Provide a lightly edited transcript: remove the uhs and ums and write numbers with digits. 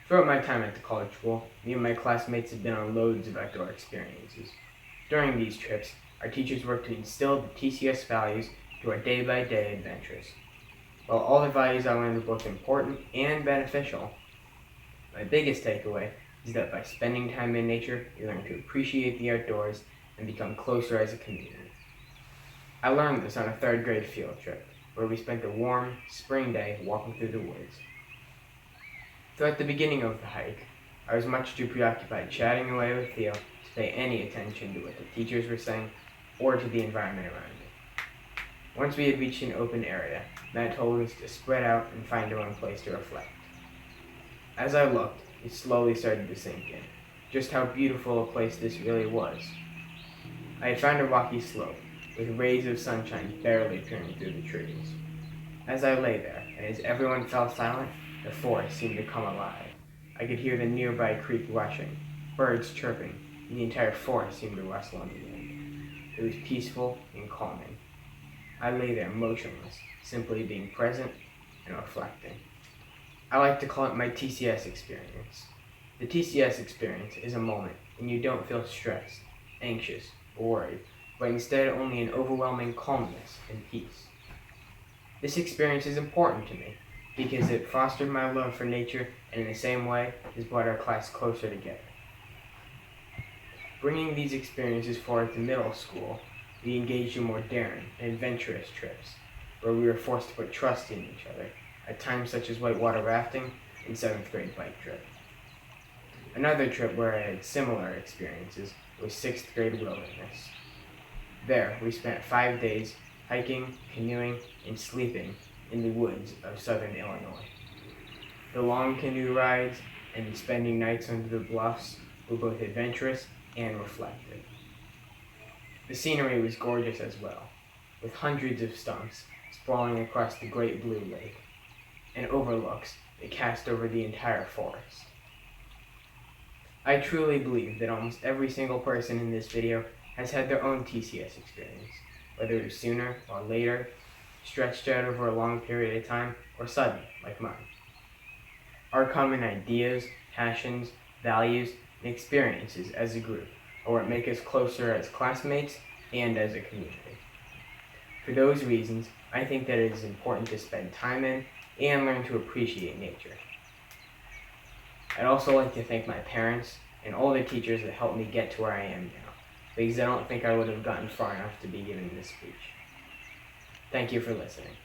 Throughout my time at the college school, me and my classmates have been on loads of outdoor experiences. During these trips, our teachers worked to instill the TCS values to our day-by-day adventures. While all the values I learned were both important and beneficial, my biggest takeaway is that by spending time in nature, you learn to appreciate the outdoors and become closer as a community. I learned this on a third grade field trip, where we spent a warm, spring day walking through the woods. Though at the beginning of the hike, I was much too preoccupied chatting away with Theo to pay any attention to what the teachers were saying or to the environment around me. Once we had reached an open area, Matt told us to spread out and find our own place to reflect. As I looked, it slowly started to sink in, just how beautiful a place this really was. I had found a rocky slope, with rays of sunshine barely peering through the trees. As I lay there, and as everyone fell silent, the forest seemed to come alive. I could hear the nearby creek rushing, birds chirping, and the entire forest seemed to rustle in the wind. It was peaceful and calming. I lay there motionless, simply being present and reflecting. I like to call it my TCS experience. The TCS experience is a moment when you don't feel stressed, anxious, or worried, but instead only an overwhelming calmness and peace. This experience is important to me because it fostered my love for nature and in the same way has brought our class closer together. Bringing these experiences forward to middle school, we engaged in more daring and adventurous trips where we were forced to put trust in each other at times such as whitewater rafting and 7th grade bike trip. Another trip where I had similar experiences was 6th grade wilderness. There, we spent 5 days hiking, canoeing, and sleeping in the woods of southern Illinois. The long canoe rides and spending nights under the bluffs were both adventurous and reflective. The scenery was gorgeous as well, with hundreds of stumps sprawling across the great blue lake, and overlooks that cast over the entire forest. I truly believe that almost every single person in this video has had their own TCS experience, whether it was sooner or later, stretched out over a long period of time, or sudden, like mine. Our common ideas, passions, values, and experiences as a group are what make us closer as classmates and as a community. For those reasons, I think that it is important to spend time in and learn to appreciate nature. I'd also like to thank my parents and all the teachers that helped me get to where I am now, because I don't think I would have gotten far enough to be giving this speech. Thank you for listening.